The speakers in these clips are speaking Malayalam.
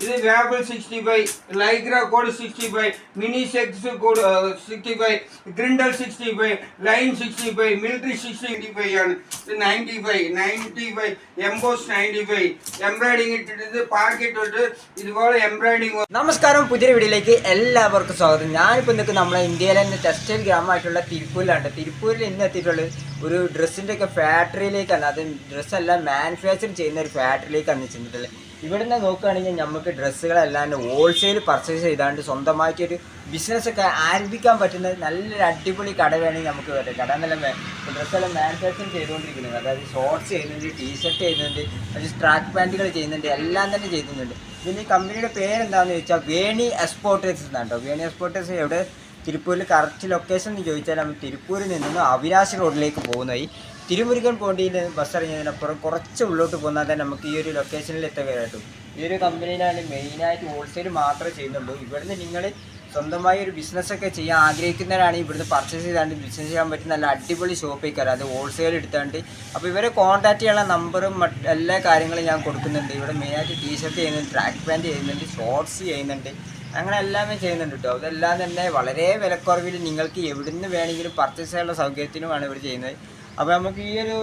ഇത് വേബിൾ 65, ലൈഗ്ര കോഡ് 65, മിനി സെക്സ് കോഡ് 65, ഗ്രിൻഡൽ 65, ലൈൻ 65, മിലിറ്ററി 65 ആണ്. ഇത് 95, എംബോസ് 95, എംബ്രോയിഡിങ് ഇട്ടിട്ട് പാക്കറ്റ് ഇട്ട് ഇതുപോലെ എംബ്രോയിഡിങ്. നമസ്കാരം, പുതിയ വീഡിയോയിലേക്ക് എല്ലാവർക്കും സ്വാഗതം. ഞാനിപ്പോൾ നിൽക്കുന്നത് നമ്മുടെ ഇന്ത്യയിലെ തന്നെ ടെക്സ്റ്റൈൽ ഗ്രാമമായിട്ടുള്ള തിരുപ്പൂരിലാണ്. തിരുപ്പൂരിൽ ഇന്ന് എത്തിയിട്ടുള്ളത് ഒരു ഡ്രസ്സിൻ്റെ ഒക്കെ ഫാക്ടറിയിലേക്കാണ്. അത് ഡ്രസ്സെല്ലാം മാനുഫാക്ചർ ചെയ്യുന്ന ഒരു ഫാക്ടറിയിലേക്കാണ് ചെന്നിട്ടുള്ളത്. ഇവിടുന്ന് നോക്കുകയാണെങ്കിൽ നമുക്ക് ഡ്രസ്സുകളെല്ലാം ഹോൾസെയിൽ പർച്ചേസ് ചെയ്താണ്ട് സ്വന്തമായിട്ടൊരു ബിസിനസ്സൊക്കെ ആരംഭിക്കാൻ പറ്റുന്ന നല്ലൊരു അടിപൊളി കട വേണമെങ്കിൽ നമുക്ക് വരാം. കട എന്നെല്ലാം ഡ്രസ്സെല്ലാം മാനുഫാക്ചർ ചെയ്തുകൊണ്ടിരിക്കുന്നത്. അതായത് ഷോർട്ട്സ് ചെയ്യുന്നുണ്ട്, ടീഷർട്ട് ചെയ്യുന്നുണ്ട്, അത് ട്രാക്ക് പാൻറ്റുകൾ ചെയ്യുന്നുണ്ട്, എല്ലാം തന്നെ ചെയ്യുന്നുണ്ട്. ഇതിന് കമ്പനിയുടെ പേരെന്താണെന്ന് ചോദിച്ചാൽ വേണി എക്സ്പോർട്ടേഴ്സ് എന്നാണ് കേട്ടോ. വേണി എക്സ്പോർട്ടേഴ്സ് എവിടെ തിരുപ്പൂരിൽ കറക്റ്റ് ലൊക്കേഷൻ എന്ന് ചോദിച്ചാൽ നമ്മൾ തിരുപ്പൂരിൽ നിന്ന് അവിനാശി റോഡിലേക്ക് പോകുന്നതായി തിരുമുരുകൻ പോണ്ടിയിൽ ബസ് ഇറങ്ങിയതിനപ്പുറം കുറച്ച് ഉള്ളോട്ട് പോന്നാൽ തന്നെ നമുക്ക് ഈ ഒരു ലൊക്കേഷനിൽ എത്തുകയായിട്ടും. ഈ ഒരു കമ്പനിയിലാണ് മെയിനായിട്ട് ഹോൾസെയിൽ മാത്രമേ ചെയ്യുന്നുള്ളൂ. ഇവിടുന്ന് നിങ്ങൾ സ്വന്തമായി ഒരു ബിസിനസ്സൊക്കെ ചെയ്യാൻ ആഗ്രഹിക്കുന്നവരാണെങ്കിൽ ഇവിടുന്ന് പർച്ചേസ് ചെയ്താണ്ട് ബിസിനസ് ചെയ്യാൻ പറ്റുന്ന നല്ല അടിപൊളി ഷോപ്പിൽ അത് ഹോൾസെയിൽ എടുത്താണ്ട്. അപ്പോൾ ഇവരെ കോൺടാക്ട് ചെയ്യാനുള്ള നമ്പറും എല്ലാ കാര്യങ്ങളും ഞാൻ കൊടുക്കുന്നുണ്ട്. ഇവിടെ മെയിനായിട്ട് ടീഷർട്ട് ചെയ്യുന്നുണ്ട്, ട്രാക്ക് പാൻറ്റ് ചെയ്യുന്നുണ്ട്, ഷോർട്ട്സ് ചെയ്യുന്നുണ്ട്, അങ്ങനെ എല്ലാമേ ചെയ്യുന്നുണ്ട് കേട്ടോ. അതെല്ലാം തന്നെ വളരെ വിലക്കുറവിൽ നിങ്ങൾക്ക് എവിടുന്ന് വേണമെങ്കിലും പർച്ചേസ് ചെയ്യാനുള്ള സൗകര്യത്തിനുമാണ് ഇവർ ചെയ്യുന്നത്. അപ്പോൾ നമുക്ക് ഈ ഒരു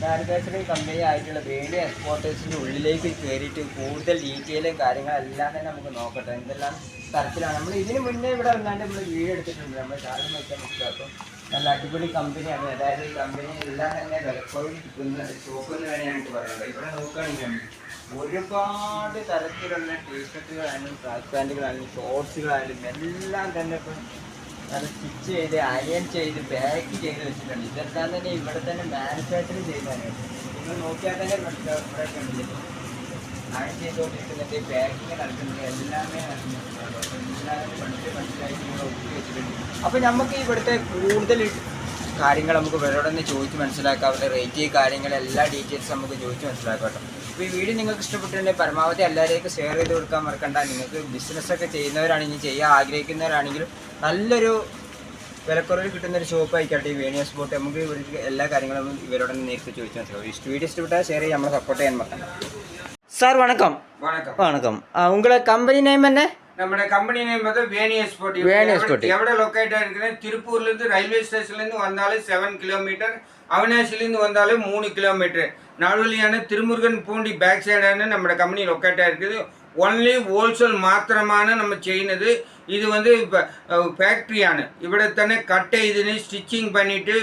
മാനുഫാക്ചറിങ് കമ്പനി ആയിട്ടുള്ള വേണി എക്സ്പോർട്ടേഴ്സിൻ്റെ ഉള്ളിലേക്ക് കയറിയിട്ട് കൂടുതൽ ഡീറ്റെയിലും കാര്യങ്ങളെല്ലാം തന്നെ നമുക്ക് നോക്കട്ടെ എന്തെല്ലാം തരത്തിലാണ്. നമ്മൾ ഇതിന് മുന്നേ ഇവിടെ വന്നാണ്ട് നമ്മൾ വീഡിയോ എടുത്തിട്ടുണ്ട്. നമ്മൾ ചാനൽ നോക്കാൻ നോക്കുക. നല്ല അടിപൊളി കമ്പനിയാണ്. അതായത് ഈ കമ്പനി എല്ലാം തന്നെ വിലക്കുറവിൽ കിട്ടുന്ന ഷോപ്പെന്ന് വേണമെങ്കിൽ പറയുന്നത്. ഇവിടെ നോക്കുകയാണെങ്കിൽ ഒരുപാട് തരത്തിലുള്ള ടീഷർട്ടുകളായാലും ട്രാക്ക് പാൻറ്റുകളായാലും ഷോർട്ട്സുകളായാലും എല്ലാം തന്നെ ഇപ്പം അത് സ്റ്റിച്ച് ചെയ്ത് അയൺ ചെയ്ത് പാക്ക് ചെയ്ത് വെച്ചിട്ടുണ്ട്. ഇതെല്ലാം തന്നെ ഇവിടെ തന്നെ മാനുഫാക്ചറിങ് ചെയ്യുന്നതാണ്. നിങ്ങൾ നോക്കിയാൽ തന്നെ ഇവിടെ കണ്ടില്ലേ അയൺ ചെയ്തുകൊണ്ടിരിക്കുന്നുണ്ട്, പാക്കിങ് നടക്കുന്നുണ്ട്, എല്ലാമേ നടക്കുന്നുണ്ട്. എല്ലാവരും മനസ്സിലായിട്ട് ഇവിടെ ഒതുക്കി വെച്ചിട്ടുണ്ട്. അപ്പോൾ നമുക്ക് ഇവിടുത്തെ കൂടുതൽ കാര്യങ്ങൾ നമുക്ക് ഇവരോട് തന്നെ ചോദിച്ച് മനസ്സിലാക്കാവുന്ന റേറ്റ് കാര്യങ്ങൾ എല്ലാ ഡീറ്റെയിൽസ് നമുക്ക് ചോദിച്ച് മനസ്സിലാക്കാം കേട്ടോ. അപ്പോൾ ഈ വീഡിയോ നിങ്ങൾക്ക് ഇഷ്ടപ്പെട്ടിട്ടുണ്ടെങ്കിൽ പരമാവധി എല്ലാവരേക്കും ഷെയർ ചെയ്ത് കൊടുക്കാൻ മറക്കണ്ട. നിങ്ങൾക്ക് ബിസിനസ്സൊക്കെ ചെയ്യുന്നവരാണെങ്കിൽ ചെയ്യാൻ ആഗ്രഹിക്കുന്നവരാണെങ്കിലും നല്ലൊരു വിലക്കുറവിൽ കിട്ടുന്നൊരു ഷോപ്പ് ആയിക്കോട്ടെ ഈ വേണി എക്സ്പോർട്ട്. നമുക്ക് ഇവർക്ക് എല്ലാ കാര്യങ്ങളും ഇവരോട് നേരിട്ട് ചോദിച്ച് മനസ്സിലാവും. വീഡിയോ ഇഷ്ടപ്പെട്ടാൽ ഷെയർ ചെയ്യാൻ നമ്മളെ സപ്പോർട്ട് ചെയ്യാൻ മറക്കണ്ട. சார் வணக்கம். வணக்கம். வணக்கம். உங்களை கம்பெனி நேம் என்ன? நம்ம கம்பெனி நேம் வந்து வேணி எக்ஸ்போர்ட். எവിടെ லொக்கேட் ஆயிருக்குன்னா திருப்பூர்ல இருந்து ரயில்வே ஸ்டேஷன்ல இருந்து வந்தாலே 7 கிலோமீட்டர், அவினாசில இருந்து வந்தாலே 3 கிலோமீட்டர். நடுவழியான திருமுருகன் பூண்டி பேக் சைடான நம்ம கம்பெனி லொக்கேட் ஆயிருக்குது. ஒன்லி ஹோல்சேல் மாத்திரமான நம்ம ചെയ്യുന്നത്. ഇത് வந்து இப்போ ഫാക്ടറിയാണ്. ഇവിടെ തന്നെ കട്ട് ചെയ്തിന് സ്റ്റിച്ചിങ് பண்ணிட்டு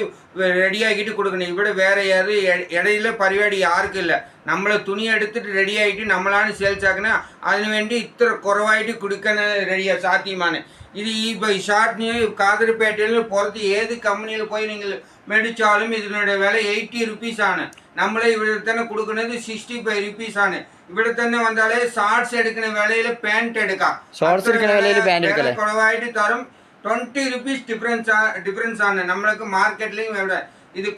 റെഡിയാക്കിയിട്ട് കൊടുക്കണം. ഇവിടെ വേറെ ഏത് ഇടയിലെ പരിപാടി ആർക്കും ഇല്ല. നമ്മൾ തുണി എടുത്തിട്ട് റെഡി ആയിട്ട് നമ്മളാണ് സെയിൽസ് ആക്കുന്നത്. അതിനുവേണ്ടി ഇത്ര കുറവായിട്ട് കൊടുക്കാൻ റെഡിയാ സാധ്യമാണ്. ഇത് ഈ ഷർട്ടിന് കാതർപേട്ടയിൽ പുറത്ത് ഏത് കമ്പനിയിൽ പോയി നിങ്ങൾ മേടിച്ചാലും ഇതിനുடைய വില 80 റുപ്പീസാണ്. നമ്മൾ ഇവിടെ തന്നെ കൊടുക്കുന്നത് 65 റുപ്പീസാണ്. ഇവിടെ തന്നെ വന്നാലേ ഷോർട്ട്സ് എടുക്കുന്ന വിലയിൽ പാൻറ് എടുക്കാം. കുറവായിട്ട് തരും. 20 റുപ്പീസ് ഡിഫറൻസ് ആണ് നമ്മൾക്ക് മാർക്കറ്റിലും ഇവിടെ. ഇത്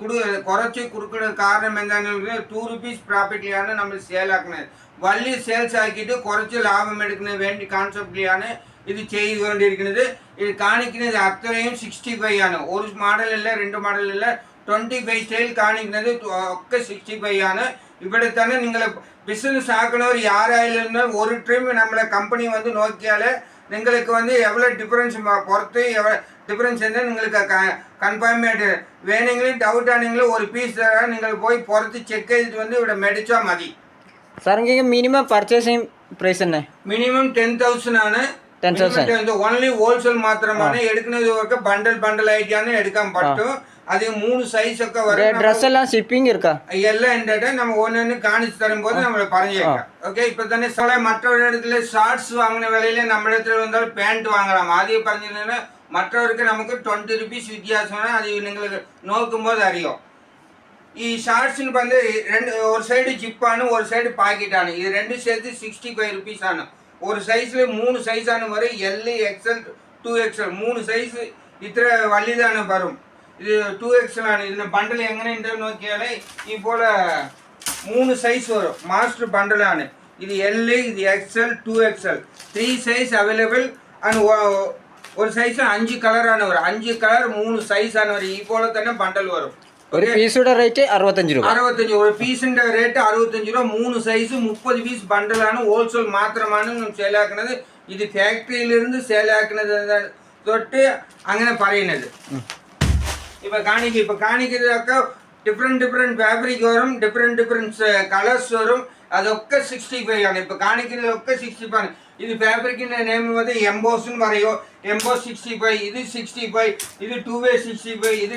കുറച്ച് കൊടുക്കുന്ന കാരണം എന്താണെന്ന് 2 റുപ്പീസ് പ്രോഫിറ്റിലാണ് നമ്മൾ സെയിൽ ആക്കുന്നത്. വലിയ സെയിൽസ് ആക്കിയിട്ട് കുറച്ച് ലാഭം എടുക്കുന്ന വേണ്ടി കോൺസെപ്റ്റിലാണ് ഇത് ചെയ്തുകൊണ്ടിരിക്കുന്നത്. ഇത് കാണിക്കുന്നത് അത്രയും 65 ആണ്. ഒരു മോഡലല്ല, 2 മോഡലല്ല, 25 സ്റ്റൈൽ കാണിക്കുന്നത് ഒക്കെ 65 ആണ്. ഇവിടെ തന്നെ നിങ്ങൾ ബിസിനസ് ആക്കണവർ யாராயிலும் ஒரு டைம் നമ്മളെ കമ്പനി വന്ന് നോക്കിയാൽ നിങ്ങൾക്ക് வந்து എவ்வளோ ഡിഫറൻസ് പുറത്ത് ഡിഫറൻസ് എന്താ നിങ്ങൾക്ക് കൺഫേം ആയിട്ട് വേണമെങ്കിലും ഡൗട്ട് ആണെങ്കിലും ഒരു പീസ് തരാൻ നിങ്ങൾ പോയി പുറത്ത് ചെക്ക് ചെയ്തിട്ട് വന്ന് ഇവിടെ മേടിച്ചാൽ മതി. സാർ മിനിമം പർച്ചേസിങ് പ്രൈസ് തന്നെ മിനിമം 10,000 ആണ്. ഓൺലി ഹോൾസെയിൽ മാത്രമാണ് എടുക്കുന്നതൊക്കെ ബണ്ടൽ ആയിട്ടാണ് എടുക്കാൻ പറ്റും. അത് 3 സൈസ് ഒക്കെ വരും. ഡ്രസ് എല്ലാം ഷിപ്പിംഗ് എല്ലാം ഉണ്ട്. നമ്മൾ ഓരോന്ന് കാണിച്ചു തരുമ്പോൾ നമ്മൾ പറഞ്ഞേക്കാം. ഓക്കെ, ഇപ്പൊ തന്നെ മറ്റൊരിടത്തില് ഷർട്ട്സ് വാങ്ങുന്ന വിലയിൽ നമ്മുടെ അടുത്ത് വന്നാൽ പാൻറ് വാങ്ങണം. ആദ്യം പറഞ്ഞിരുന്ന മറ്റവർക്ക് നമുക്ക് 20 റുപ്പീസ് വ്യത്യാസമാണ്. അത് നിങ്ങൾ നോക്കുമ്പോൾ അറിയാം. ഈ ഷർട്ട്സിന് வந்து ഒരു സൈഡ് ജിപ്പാണ്, ഒരു സൈഡ് പാക്കറ്റാണ്. ഇത് രണ്ട് சேர்த்து 65 റുപ്പീസ് ആണ്. ഒരു സൈസിൽ 3 സൈസാണ് വരും. L, XL, 2XL 3 സൈസ് ഇത്ര വലുതാണ് വരും. ഇത് 2XL ആണ്. ഇതിന് ബണ്ടിൽ എങ്ങനെയുണ്ടെന്ന് നോക്കിയാൽ ഈ പോലെ 3 സൈസ് വരും. മാസ്റ്റർ ബണ്ടിലാണ്. ഇത് L, ഇത് XL, 2XL 3 സൈസ് അവൈലബിൾ ആണ്. ഒരു സൈസ് 5 കളറാണ് വരും. 5 കളർ 3 സൈസാണ് വരും. ഈ പോലെ തന്നെ ബണ്ടൽ വരും. ഒരു പീസുടെ റേറ്റ് 65 രൂപ. 65 ഒരു പീസിന്റെ റേറ്റ് 65 രൂപ. 3 സൈസ് 30 പീസ് ബണ്ടിലാണ്. ഹോൾസെയിൽ മാത്രമാണ് സെയിൽ ആക്കുന്നത്. ഇത് ഫാക്ടറിയിലിരുന്ന് സെയിൽ ആക്കുന്നത് തൊട്ട് അങ്ങനെ പറയുന്നത്. ഇപ്പൊ കാണിക്കുന്നതൊക്കെ ഡിഫറെന്റ് ഫാബ്രിക് വരും, ഡിഫറെന്റ് കളേഴ്സ് വരും. അതൊക്കെ 65 ആണ്. ഇപ്പൊ കാണിക്കുന്നതൊക്കെ 65 ആണ്. ഇത് ഫാബ്രിക്കിന്റെ നെയിം വന്ന് എംബോസ് എന്ന് പറയോ. എംബോസ് 65, ഇത് 65, ഇത് 2-way 65, ഇത്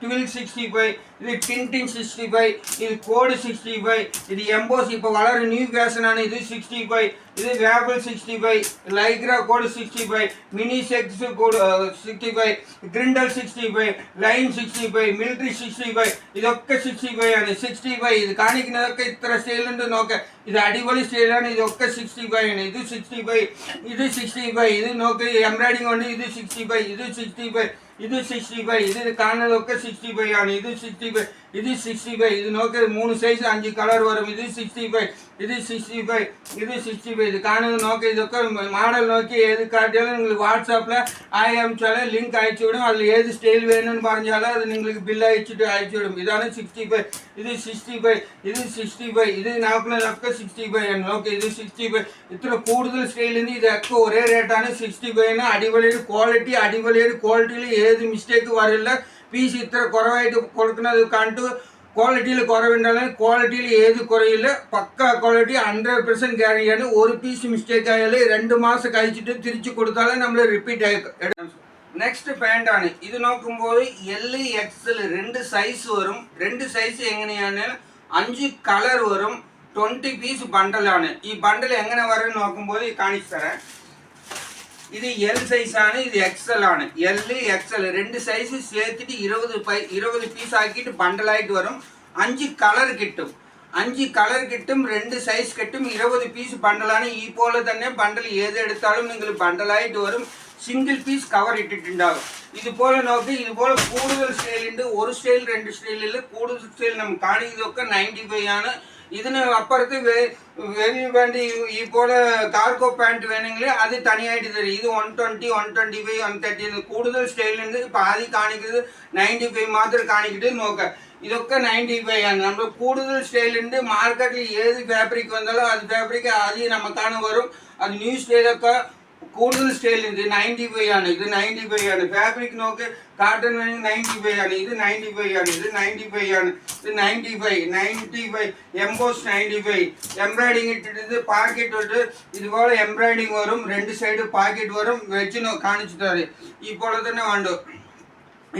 ട്വിൽ 65, ഇത് ടിൻ 65, ഇത് കോഡ് 65, ഇത് എംബോസ് ഇപ്പോൾ വളരെ ന്യൂ ഫാഷൻ ആണ്. ഇത് 65, ഇത് വേബിൾ 65, ലൈഗ്ര കോഡ് 65, മിനി സെക്സ് കോഡ് 65, ഗ്രിൻഡൽ 65, ലൈൻ 65, മിലിറ്ററി 65, ഇതൊക്കെ 65 ആണ്. 65 ഇത് കാണിക്കുന്നതൊക്കെ ഇത്ര സ്റ്റൈലുണ്ട് നോക്ക. ഇത് അടിപൊളി സ്റ്റൈലാണ്. ഇതൊക്കെ 65 ആണ്. ഇത് 65, ഇത് 65, ഇത് നോക്ക് എംബ്രോയിഡിംഗ് ഉണ്ട്. ഇത് 65, ഇത് 65, ഇത് 65, ഇത് കാണുന്നതൊക്കെ 65 ആണ്. ഇത് 65, ഇത് 65, ഇത് നോക്ക് 3 സൈസ് 5 കളർ വരും. ഇത് 65, ഇത് 65, ഇത് 65, ഇത് കാണുന്നത് നോക്ക്. ഇതൊക്കെ മോഡൽ നോക്കി ഏത് കാട്ടിയാലും നിങ്ങൾ വാട്സാപ്പിൽ അയച്ചാൽ ലിങ്ക് അയച്ചു വിടും. അതിൽ ഏത് സ്റ്റൈൽ വേണമെന്ന് പറഞ്ഞാൽ അത് നിങ്ങൾക്ക് ബില്ല് അയച്ചു വിടും. ഇതാണ് 65, ഇത് 65, ഇത് 65, ഇത് നോക്കുന്നതൊക്കെ 65 ആണ്. നോക്ക് ഇത് 65. ഇത്ര കൂടുതൽ സ്റ്റൈലിന് ഇതൊക്കെ ഒരേ റേറ്റാണ്. 65 അടിപൊളിയൊരു ക്വാളിറ്റിയിൽ ഏത് മിസ്റ്റേക്ക് വരില്ല. പീസ് ഇത്ര കുറവായിട്ട് കൊടുക്കുന്നത് കണ്ടു. ക്വാളിറ്റിയിൽ കുറവുണ്ടാകും. ക്വാളിറ്റിയിൽ ഏത് കുറയില്ല. പക്ക ക്വാളിറ്റി 100% ഗ്യാരണ്ടിയാണ്. ഒരു പീസ് മിസ്റ്റേക്ക് ആയാലും 2 മാസം കഴിച്ചിട്ട് തിരിച്ചു കൊടുത്താലേ നമ്മൾ റിപ്പീറ്റ് ആയി. നെക്സ്റ്റ് പാൻ്റ് ആണ്. ഇത് നോക്കുമ്പോൾ LXL 2 സൈസ് വരും. 2 സൈസ് എങ്ങനെയാണ് 5 കളർ വരും. 20 പീസ് ബണ്ടലാണ്. ഈ ബണ്ടൽ എങ്ങനെ വരും നോക്കുമ്പോൾ കാണിച്ചു തരാം. ഇത് L സൈസ് ആണ്, ഇത് XL ആണ്. LXL 2 സൈസ് ചേർത്തിട്ട് 20 പീസ് ആക്കിയിട്ട് ബണ്ടലായിട്ട് വരും. 5 കളർ കിട്ടും. 2 സൈസ് കിട്ടും. 20 പീസ് ബണ്ടലാണ്. ഈ പോലെ തന്നെ ബണ്ടൽ ഏതെടുത്താലും നിങ്ങൾ ബണ്ടലായിട്ട് വരും. സിംഗിൾ പീസ് കവർ ഇട്ടിട്ടുണ്ടാകും. ഇതുപോലെ നോക്കി. ഇതുപോലെ കൂടുതൽ സ്റ്റൈലുണ്ട്. ഒരു സ്റ്റൈൽ 2 സ്റ്റൈലിൽ കൂടുതൽ സ്റ്റൈൽ നമുക്ക് കാണിക്കുന്നതൊക്കെ 95 ആണ്. ഇതിന് അപ്പുറത്ത് വേണ്ടി ഈ പോലെ കാർഗോ പാൻറ് വേണമെങ്കിൽ അത് തനിയായിട്ട് തരും. ഇത് 120, 125, 130 കൂടുതൽ സ്റ്റൈലുണ്ട്. ഇപ്പം ആദ്യം കാണിക്കുന്നത് 95 മാത്രം കാണിക്കിട്ട് നോക്കാം. ഇതൊക്കെ 95 ആണ്. നമ്മൾ കൂടുതൽ സ്റ്റൈലുണ്ട്. മാർക്കറ്റിൽ ഏത് ഫാബ്രിക് വന്നാലും അത് ഫാബ്രിക് ആദ്യം നമുക്കാണ് വരും. അത് ന്യൂ സ്റ്റൈലൊക്കെ കൂടുതൽ സ്റ്റൈലുണ്ട്. 95 ആണ്. ഇത് 95 ആണ്. ഫാബ്രിക് നോക്ക്. കാട്ടൺ വേണമെങ്കിൽ 95 ആണ്. ഇത് 95 ആണ്. ഇത് 95 ആണ്. ഇത് 95, എംബോസ് 95. എംബ്രോയിഡിങ് ഇട്ടിട്ട് പാക്കറ്റ് ഇട്ട് ഇതുപോലെ എംബ്രോയിഡിങ് വരും. 2 സൈഡ് പാക്കറ്റ് വരും. വെച്ച് കാണിച്ചു തരാം. ഈ പോലെ തന്നെ വേണ്ടു.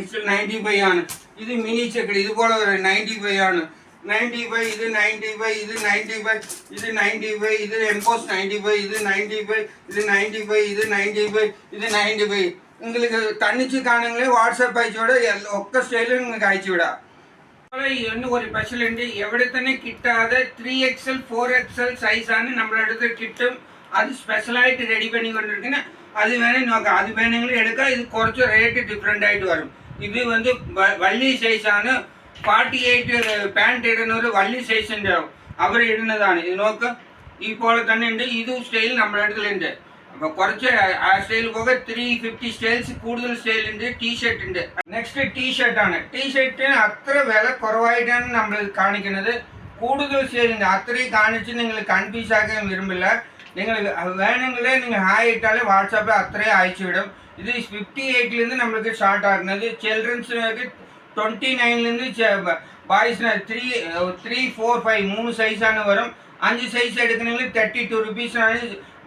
ഇത് 95 ആണ്. ഇത് മിനി ചെക്കഡ് ഇതുപോലെ വരും. 95 ആണ്. 95, ഇത് 95, ഇത് 95, ഇത് 95, ഇത് എംബോസ് 95, ഇത് 95, ഇത് 95, ഇത് 95, ഇത് 95. നിങ്ങൾക്ക് തന്നിച്ച് കാണുമെങ്കിൽ വാട്സാപ്പ് അയച്ചുവിടാം. ഒക്കെ സ്റ്റൈലും നിങ്ങൾക്ക് അയച്ചുവിടാം. ഇന്ന് ഒരു സ്പെഷ്യൽ ഉണ്ട്. എവിടെ തന്നെ കിട്ടാതെ 3XL 4XL സൈസാണ് നമ്മുടെ അടുത്ത് കിട്ടും. അത് സ്പെഷ്യലായിട്ട് റെഡി പണിക്കൊണ്ടിരിക്കുന്നത്. അത് വേണമെങ്കിൽ നോക്കാം. അത് വേണമെങ്കിൽ എടുക്കാം. ഇത് കുറച്ച് റേറ്റ് ഡിഫറെൻ്റ് ആയിട്ട് വരും. ഇത് വന്ന് വലിയ സൈസാണ്. 48 പാൻറ് ഇടുന്നവർ വലിയ സൈസ് ഉണ്ടാവും. അവർ ഇടുന്നതാണ്. ഇത് നോക്ക്. ഈ പോലെ തന്നെ ഉണ്ട്. ഇത് സ്റ്റൈൽ നമ്മുടെ അടുത്തുണ്ട്. അപ്പോൾ കുറച്ച് ആ സ്റ്റൈൽ പോകെ 350 സ്റ്റൈൽസ് കൂടുതൽ സ്റ്റൈലുണ്ട്. ടീഷർട്ട് ഉണ്ട്. നെക്സ്റ്റ് ടീഷർട്ടാണ്. ടീഷർട്ടിന് അത്ര വില കുറവായിട്ടാണ് നമ്മൾ കാണിക്കുന്നത്. കൂടുതൽ സ്റ്റൈലുണ്ട്. അത്രയും കാണിച്ച് നിങ്ങൾ കൺഫ്യൂസ് ആക്കാൻ വിരുമ്പില്ല. നിങ്ങൾ വേണമെങ്കിൽ നിങ്ങൾ ഹായ് ഇട്ടാൽ വാട്സാപ്പിൽ അത്രയും അയച്ചു വിടും. ഇത് 58 നമ്മൾക്ക് സ്റ്റാർട്ട് ആക്കുന്നത്. ചിൽഡ്രൻസിനൊക്കെ 29 ബോയ്സിന് 3, 4, 5 3 സൈസാണ് വരും. 5 സൈസ് എടുക്കണമെങ്കിൽ 32 റുപ്പീസാണ്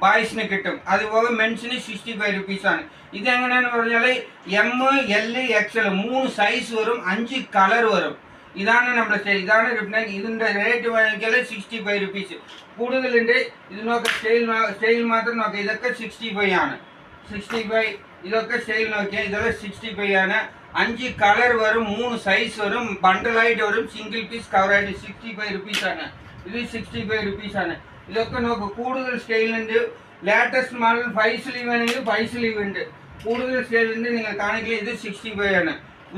ബോയ്സിന് കിട്ടും. അതുപോലെ മെൻസിന് 65 റുപ്പീസാണ്. ഇതെങ്ങനെയാണെന്ന് പറഞ്ഞാൽ ML XL 3 സൈസ് വരും. 5 കളർ വരും. ഇതാണ് നമ്മുടെ സ്റ്റൈൽ. ഇതാണ് ഇതിൻ്റെ റേറ്റ് വാങ്ങിക്കാൽ 65 റുപ്പീസ്. കൂടുതലുണ്ട്. ഇത് നോക്കാം. സ്റ്റൈൽ മാത്രം നോക്കാം. ഇതൊക്കെ 65 ആണ്. 65 ഇതൊക്കെ സ്റ്റൈൽ നോക്കിയാൽ ഇതൊക്കെ 65 ആണ്. 5 കളർ വരും. 3 സൈസ് വരും. ബണ്ടലായിട്ട് വരും. സിംഗിൾ പീസ് കവറായിട്ട് 65 റുപ്പീസാണ്. ഇത് 65 റുപ്പീസാണ്. ഇതൊക്കെ നോക്ക്. കൂടുതൽ സ്റ്റൈലുണ്ട്. ലേറ്റസ്റ്റ് മോഡൽ 5 സ്ലീവ് ആണെങ്കിൽ 5 സ്ലീവ് ഉണ്ട്. കൂടുതൽ സ്റ്റൈലുണ്ട്. നിങ്ങൾ കാണിക്കില്ല. ഇത് 65 ആണ്.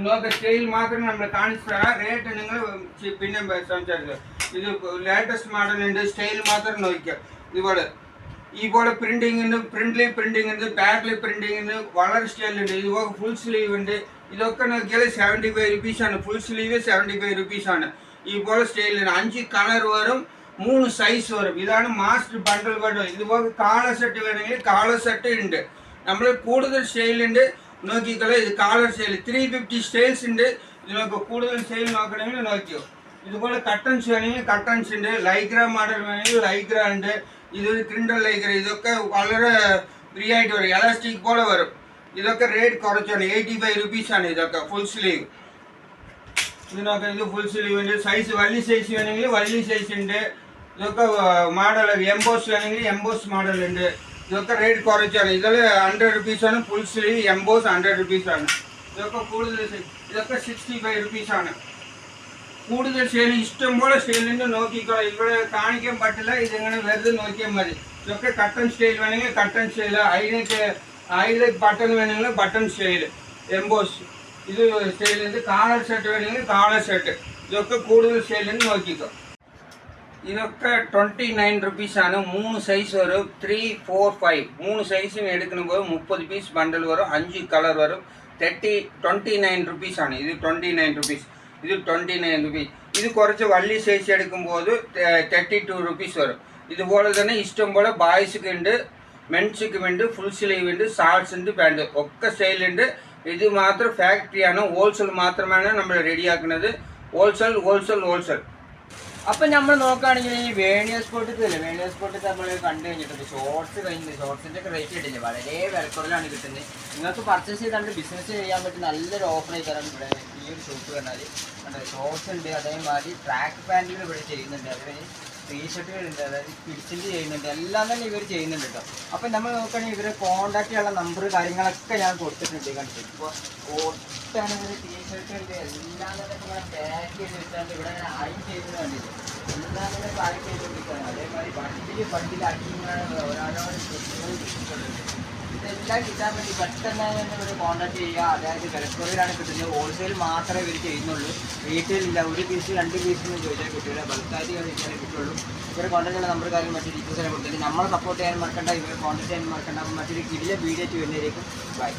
നോക്ക്. സ്റ്റൈൽ മാത്രം നമ്മൾ കാണിച്ചു തരാം. റേറ്റ് നിങ്ങൾ പിന്നെ സംസാരിക്കുക. ഇത് ലേറ്റസ്റ്റ് മോഡലുണ്ട്. സ്റ്റൈൽ മാത്രം നോക്കുക. ഇതുപോലെ ഈ പോലെ പ്രിന്റിംഗ് ഉണ്ട്. പ്രിന്റിംഗ് ഉണ്ട്. ബാക്കിൽ പ്രിന്റിംഗ് ഉണ്ട്. വളരെ സ്റ്റൈലുണ്ട്. ഇതുപോലെ ഫുൾ സ്ലീവ് ഉണ്ട്. ഇതൊക്കെ നോക്കിയാൽ 75 റുപ്പീസാണ്. ഫുൾ സ്ലീവ് 75 റുപ്പീസാണ്. ഈ പോലെ സ്റ്റൈലിന് 5 കളർ വരും, 3 സൈസ് വരും. ഇതാണ് മാസ്റ്റർ ബണ്ടൽ ബണ്ടൽ. ഇതുപോലെ കാളർ സെറ്റ് വേണമെങ്കിൽ കാളർ സെറ്റ് ഉണ്ട്. നമ്മൾ കൂടുതൽ സ്റ്റൈലുണ്ട് നോക്കിക്കളെ. ഇത് കാളർ സ്റ്റൈൽ 350 സ്റ്റൈൽസ് ഉണ്ട്. ഇതിനൊക്കെ കൂടുതൽ സ്റ്റൈൽ നോക്കണമെങ്കിൽ നോക്കിയോ. ഇതുപോലെ കട്ടൻസ് വേണമെങ്കിൽ കട്ടൻസ് ഉണ്ട്. ലൈഗ്ര മോഡൽ വേണമെങ്കിൽ ലൈഗ്ര ഉണ്ട്. ഇതൊരു ക്രിണ്ടൽ ലൈഗ്ര. ഇതൊക്കെ വളരെ ഫ്രീ ആയിട്ട് വരും, എലാസ്റ്റിക് പോലെ വരും. ഇതൊക്കെ റേറ്റ് കുറച്ചാണ്, 85 റുപ്പീസാണ്. ഇതൊക്കെ ഫുൾ സ്ലീവ്. ഇതിനൊക്കെ ഇത് ഫുൾ സ്ലീവ് ഉണ്ട്. സൈസ് വലിയ സൈസ് വേണമെങ്കിൽ വലിയ സൈസ് ഉണ്ട്. ഇതൊക്കെ മോഡൽ എംബോസ് വേണമെങ്കിൽ എംബോസ് മോഡൽ ഉണ്ട്. ഇതൊക്കെ റേറ്റ് കുറച്ചാണ്. ഇതെല്ലാം 100 റുപ്പീസാണ്. ഫുൾ സ്ലീവ് എംബോസ് 100 റുപ്പീസാണ്. ഇതൊക്കെ കൂടുതൽ ഇതൊക്കെ 65 റുപ്പീസാണ്. കൂടുതൽ സ്റ്റൈൽ ഇഷ്ടംപോലെ സ്റ്റൈലിൻ്റെ നോക്കിക്കോ. ഇവിടെ കാണിക്കാൻ പറ്റില്ല, ഇതിങ്ങനെ വെറുതെ നോക്കിയാൽ മതി. ഇതൊക്കെ കട്ടൺ സ്റ്റൈൽ വേണമെങ്കിൽ കട്ടൺ സ്റ്റൈൽ, ഹൈലൈറ്റ് ബട്ടൺ വേണമെങ്കിൽ ബട്ടൺ സ്റ്റൈൽ എംബോസ്. ഇത് സ്റ്റൈലുണ്ട്. കാളർ ഷർട്ട് വേണമെങ്കിൽ കാളർ ഷർട്ട്. ഇതൊക്കെ കൂടുതൽ സ്റ്റൈലിന് നോക്കിക്കോ. ഇതൊക്കെ 29 റുപ്പീസാണ്. 3 സൈസ് വരും, 3, 4, 5 3 സൈസിന് എടുക്കുമ്പോൾ 30 പീസ് ബണ്ടൽ വരും. 5 കളർ വരും. 29 റുപ്പീസാണ്. ഇത് 29 റുപ്പീസ്. ഇത് 29 റുപ്പീസ്. ഇത് കുറച്ച് വലിയ സൈസ് എടുക്കുമ്പോൾ 32 റുപ്പീസ് വരും. ഇതുപോലെ തന്നെ ഇഷ്ടം പോലെ ബോയ്സിക്ക് ഉണ്ട്, മെൻസിക്ക് ഉണ്ട്, ഫുൾ സ്ലീവ് ഉണ്ട്, ഷാർട്സ് ഉണ്ട്, പാൻറ് ഒക്കെ സ്റ്റൈലുണ്ട്. ഇത് മാത്രം ഫാക്ടറിയാണ്, ഹോൾസെയിൽ മാത്രമാണ് നമ്മൾ റെഡിയാക്കുന്നത്. ഹോൾസെയിൽ. അപ്പം നമ്മൾ നോക്കുകയാണെങ്കിൽ ഈ വേണിയർ സ്പോട്ടിൽ നമ്മൾ കണ്ടു കഴിഞ്ഞിട്ടുണ്ട്. ഷോർട്സ് കഴിഞ്ഞിട്ട് ഷോർട്സിൻ്റെ ഒക്കെ റേറ്റ് കിട്ടില്ല, വളരെ വിലക്കുറവിലാണ് കിട്ടുന്നത്. നിങ്ങൾക്ക് പർച്ചേസ് ചെയ്താണ്ട് ബിസിനസ് ചെയ്യാൻ പറ്റും നല്ലൊരു ഓഫർ ആയിട്ടാണ് ഇവിടെ ഈ ഒരു ഷോപ്പ് പറഞ്ഞാൽ. ഷോർട്സ് ഉണ്ട്, അതേമാതിരി ട്രാക്ക് പാൻറ്റുകൾ ഇവിടെ ചെയ്യുന്നുണ്ട്, അതുപോലെ ടീഷർട്ടുകളുണ്ട്, അതായത് കിഡ്സിൻ്റെ ചെയ്യുന്നുണ്ട്, എല്ലാം തന്നെ ഇവർ ചെയ്യുന്നുണ്ട് കേട്ടോ. അപ്പം നമ്മൾ നോക്കുകയാണെങ്കിൽ ഇവരെ കോൺടാക്ട് ചെയ്യാനുള്ള നമ്പർ കാര്യങ്ങളൊക്കെ ഞാൻ കൊടുത്തിട്ടുണ്ട്. കണ്ടിട്ട് ഇപ്പോൾ കോട്ടാണെങ്കിൽ ടീഷർട്ടുണ്ട്, എല്ലാം തന്നെ ഇങ്ങനെ പാക്ക് ചെയ്ത് വെച്ചാണ്ട് ഇവിടെ ഇങ്ങനെ അയൺ ചെയ്യുന്നത് കണ്ടിട്ട് എല്ലാം തന്നെ പാക്ക് ചെയ്തുകൊണ്ടിരിക്കുകയാണ്. അതേമാതിരി ബണ്ടിലാക്കി ഇതെല്ലാം കിട്ടാൻ വേണ്ടി പെട്ടെന്ന് തന്നെ ഇവർ കോൺടാക്ട് ചെയ്യുക. അതായത് വിലക്കുറവിലാണ് കിട്ടുന്നത്. ഹോൾസെയിൽ മാത്രമേ ഇവർ ചെയ്യുന്നുള്ളൂ, റീറ്റെയിലില്ല. 1 പീസ് 2 പീസൊന്നും ചോദിച്ചാൽ കിട്ടില്ല, ബൾക്കായിട്ട് ചോദിച്ചാലേ കിട്ടുള്ളൂ. ഇവരെ കോൺടാക്ട് ചെയ്യുന്ന നമ്പർ കാര്യം മറ്റൊരു ഡീറ്റെയിൽസ് കൊടുത്തിട്ട് നമ്മളെ സപ്പോർട്ട് ചെയ്യാൻ മറക്കണ്ട, ഇവരെ കോൺടാക്ട് ചെയ്യാൻ മറക്കണ്ട. മറ്റൊരു കിടില വീഡിയോ വരുന്നതിലേക്കും ബൈ.